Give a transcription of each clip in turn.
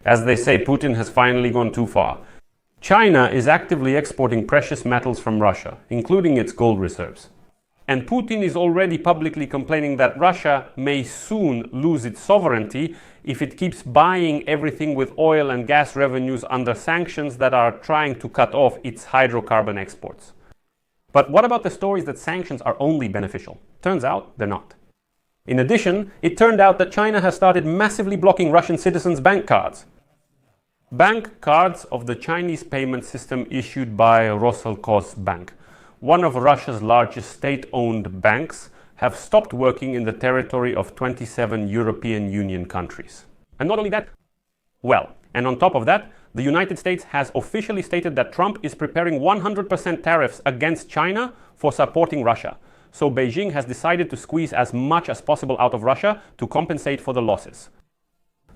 As they say, Putin has finally gone too far. China is actively exporting precious metals from Russia, including its gold reserves. And Putin is already publicly complaining that Russia may soon lose its sovereignty if it keeps buying everything with oil and gas revenues under sanctions that are trying to cut off its hydrocarbon exports. But what about the stories that sanctions are only beneficial? Turns out they're not. In addition, it turned out that China has started massively blocking Russian citizens' bank cards. Bank cards of the Chinese payment system issued by Roselkhozbank, one of Russia's largest state-owned banks, have stopped working in the territory of 27 European Union countries. And not only that, and on top of that, the United States has officially stated that Trump is preparing 100% tariffs against China for supporting Russia. So Beijing has decided to squeeze as much as possible out of Russia to compensate for the losses.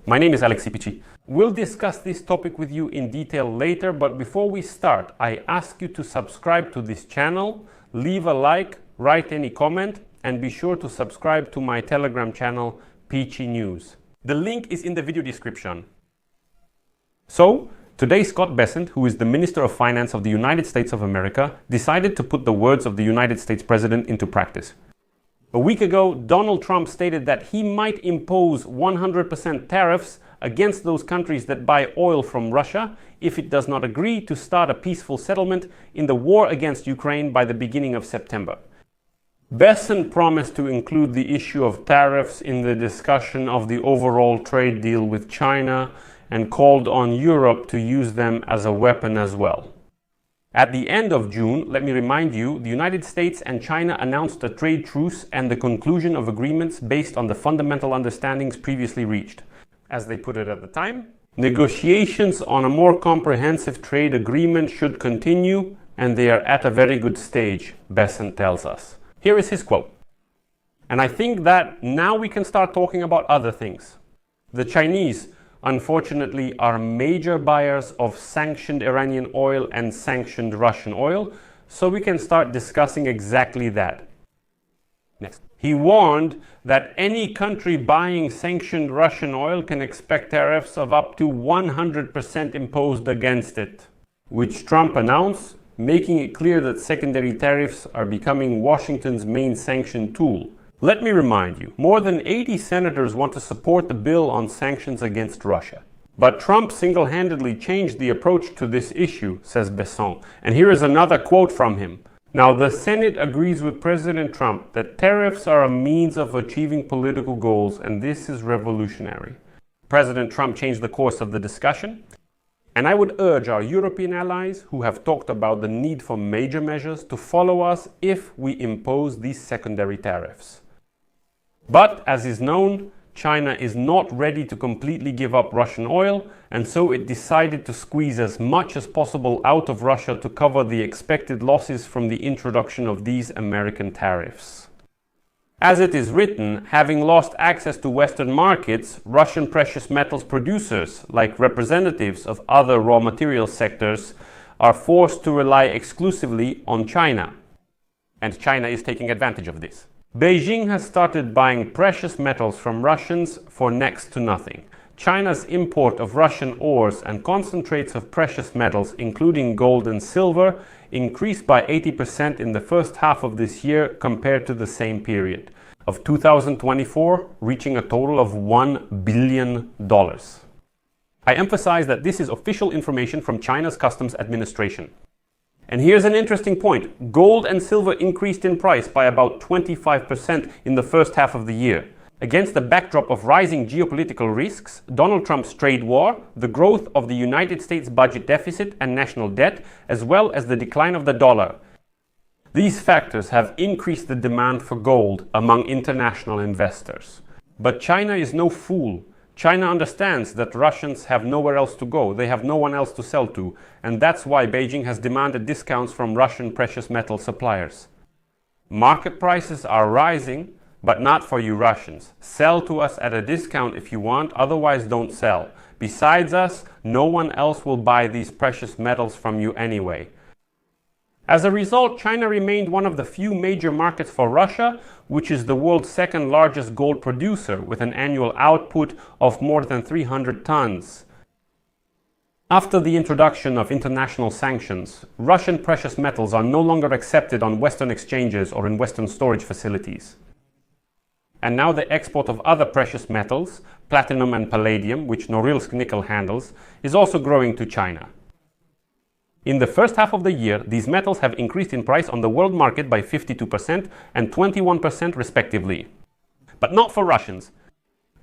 My name is Alexei Pichi. We'll discuss this topic with you in detail later, but before we start, I ask you to subscribe to this channel, leave a like, write any comment, and be sure to subscribe to my Telegram channel, Peachy News. The link is in the video description. So, today Scott Bessent, who is the Minister of Finance of the United States of America, decided to put the words of the United States President into practice. A week ago, Donald Trump stated that he might impose 100% tariffs against those countries that buy oil from Russia if it does not agree to start a peaceful settlement in the war against Ukraine by the beginning of September. Bessent promised to include the issue of tariffs in the discussion of the overall trade deal with China and called on Europe to use them as a weapon as well. At the end of June, let me remind you, the United States and China announced a trade truce and the conclusion of agreements based on the fundamental understandings previously reached. As they put it at the time, negotiations on a more comprehensive trade agreement should continue, and they are at a very good stage, Bessent tells us. Here is his quote. And I think that now we can start talking about other things. The Chinese, unfortunately, are major buyers of sanctioned Iranian oil and sanctioned Russian oil, so we can start discussing exactly that. Next. He warned that any country buying sanctioned Russian oil can expect tariffs of up to 100% imposed against it, which Trump announced, making it clear that secondary tariffs are becoming Washington's main sanction tool. Let me remind you, more than 80 senators want to support the bill on sanctions against Russia. But Trump single-handedly changed the approach to this issue, says Bessent. And here is another quote from him. Now, the Senate agrees with President Trump that tariffs are a means of achieving political goals, and this is revolutionary. President Trump changed the course of the discussion. And I would urge our European allies, who have talked about the need for major measures, to follow us if we impose these secondary tariffs. But, as is known, China is not ready to completely give up Russian oil, and so it decided to squeeze as much as possible out of Russia to cover the expected losses from the introduction of these American tariffs. As it is written, having lost access to Western markets, Russian precious metals producers, like representatives of other raw material sectors, are forced to rely exclusively on China. And China is taking advantage of this. Beijing has started buying precious metals from Russians for next to nothing. China's import of Russian ores and concentrates of precious metals, including gold and silver, increased by 80% in the first half of this year compared to the same period of 2024, reaching a total of $1 billion. I emphasize that this is official information from China's Customs Administration. And here's an interesting point. Gold and silver increased in price by about 25% in the first half of the year. Against the backdrop of rising geopolitical risks, Donald Trump's trade war, the growth of the United States budget deficit and national debt, as well as the decline of the dollar. These factors have increased the demand for gold among international investors. But China is no fool. China understands that Russians have nowhere else to go, they have no one else to sell to, and that's why Beijing has demanded discounts from Russian precious metal suppliers. Market prices are rising, but not for you Russians. Sell to us at a discount if you want, otherwise don't sell. Besides us, no one else will buy these precious metals from you anyway. As a result, China remained one of the few major markets for Russia, which is the world's second largest gold producer with an annual output of more than 300 tons. After the introduction of international sanctions, Russian precious metals are no longer accepted on Western exchanges or in Western storage facilities. And now the export of other precious metals, platinum and palladium, which Norilsk nickel handles, is also growing to China. In the first half of the year, these metals have increased in price on the world market by 52% and 21% respectively. But not for Russians.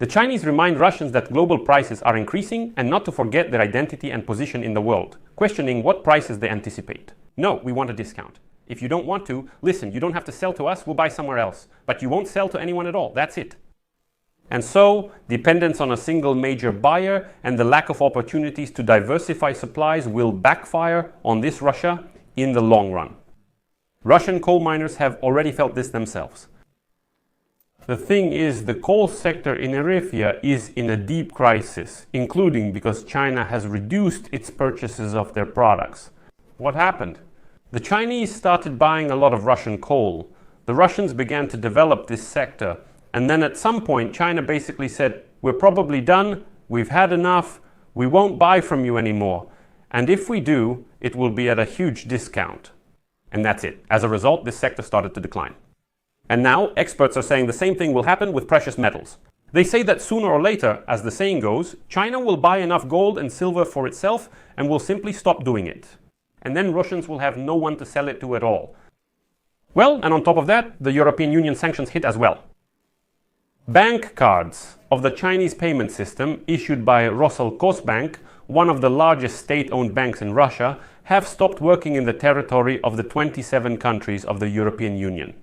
The Chinese remind Russians that global prices are increasing and not to forget their identity and position in the world, questioning what prices they anticipate. No, we want a discount. If you don't want to, listen, you don't have to sell to us, we'll buy somewhere else. But you won't sell to anyone at all, that's it. And so, dependence on a single major buyer and the lack of opportunities to diversify supplies will backfire on this Russia in the long run. Russian coal miners have already felt this themselves. The thing is, the coal sector in Eritrea is in a deep crisis, including because China has reduced its purchases of their products. What happened? The Chinese started buying a lot of Russian coal. The Russians began to develop this sector, and then at some point China basically said, we're probably done, we've had enough, we won't buy from you anymore, and if we do, it will be at a huge discount. And that's it. As a result, this sector started to decline. And now, experts are saying the same thing will happen with precious metals. They say that sooner or later, as the saying goes, China will buy enough gold and silver for itself and will simply stop doing it. And then Russians will have no one to sell it to at all. Well, and on top of that, the European Union sanctions hit as well. Bank cards of the Chinese payment system issued by Roselkosbank, one of the largest state-owned banks in Russia, have stopped working in the territory of the 27 countries of the European Union.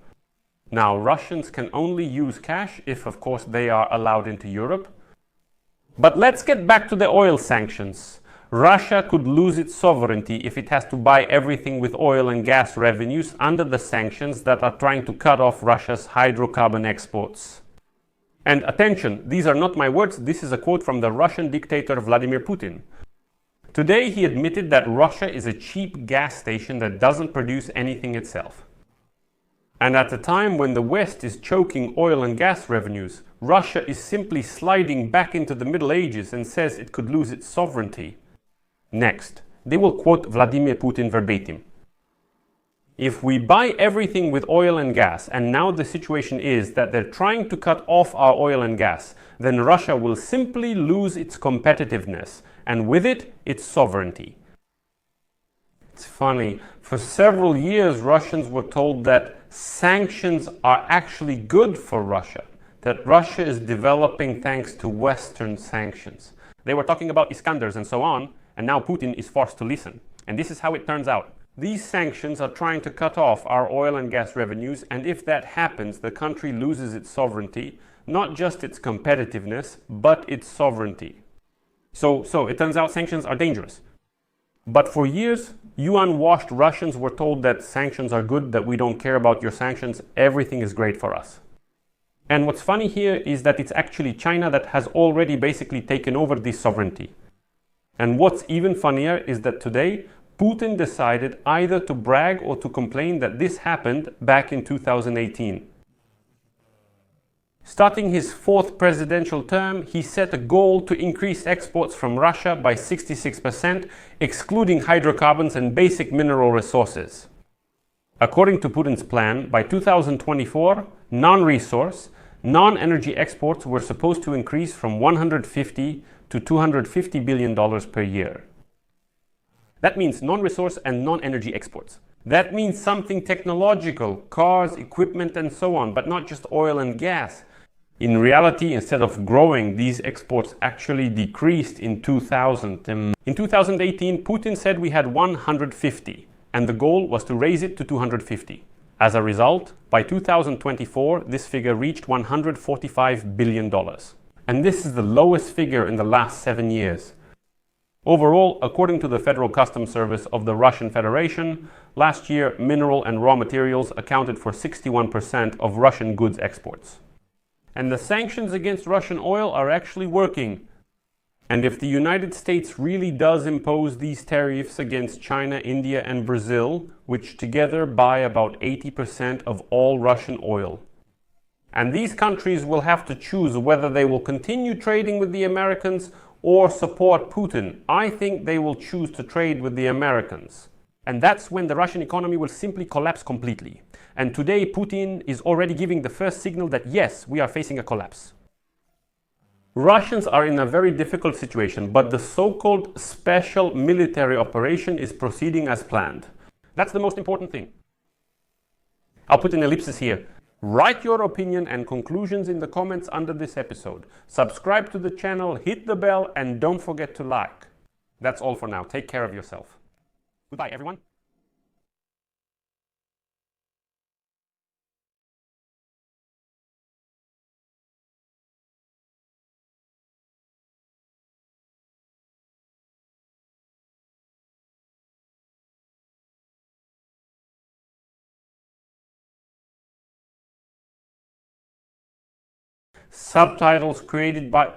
Now, Russians can only use cash if, of course, they are allowed into Europe. But let's get back to the oil sanctions. Russia could lose its sovereignty if it has to buy everything with oil and gas revenues under the sanctions that are trying to cut off Russia's hydrocarbon exports. And attention, these are not my words, this is a quote from the Russian dictator Vladimir Putin. Today he admitted that Russia is a cheap gas station that doesn't produce anything itself. And at a time when the West is choking oil and gas revenues, Russia is simply sliding back into the Middle Ages and says it could lose its sovereignty. Next, they will quote Vladimir Putin verbatim. If we buy everything with oil and gas, and now the situation is that they're trying to cut off our oil and gas, then Russia will simply lose its competitiveness, and with it, its sovereignty. It's funny, for several years Russians were told that sanctions are actually good for Russia, that Russia is developing thanks to Western sanctions. They were talking about Iskanders and so on, and now Putin is forced to listen. And this is how it turns out. These sanctions are trying to cut off our oil and gas revenues, and if that happens, the country loses its sovereignty, not just its competitiveness, but its sovereignty. So it turns out sanctions are dangerous. But for years, you unwashed Russians were told that sanctions are good, that we don't care about your sanctions, everything is great for us. And what's funny here is that it's actually China that has already basically taken over this sovereignty. And what's even funnier is that today, Putin decided either to brag or to complain that this happened back in 2018. Starting his fourth presidential term, he set a goal to increase exports from Russia by 66%, excluding hydrocarbons and basic mineral resources. According to Putin's plan, by 2024, non-resource, non-energy exports were supposed to increase from $150 to $250 billion per year. That means non-resource and non-energy exports. That means something technological, cars, equipment, and so on, but not just oil and gas. In reality, instead of growing, these exports actually decreased in 2000. In 2018, Putin said we had 150, and the goal was to raise it to 250. As a result, by 2024, this figure reached $145 billion. And this is the lowest figure in the last 7 years. Overall, according to the Federal Customs Service of the Russian Federation, last year mineral and raw materials accounted for 61% of Russian goods exports. And the sanctions against Russian oil are actually working. And if the United States really does impose these tariffs against China, India, and Brazil, which together buy about 80% of all Russian oil, and these countries will have to choose whether they will continue trading with the Americans or support Putin, I think they will choose to trade with the Americans. And that's when the Russian economy will simply collapse completely. And today Putin is already giving the first signal that yes, we are facing a collapse. Russians are in a very difficult situation, but the so-called special military operation is proceeding as planned. That's the most important thing. I'll put an ellipsis here. Write your opinion and conclusions in the comments under this episode. Subscribe to the channel, hit the bell, and don't forget to like. That's all for now. Take care of yourself. Goodbye, everyone. Subtitles created by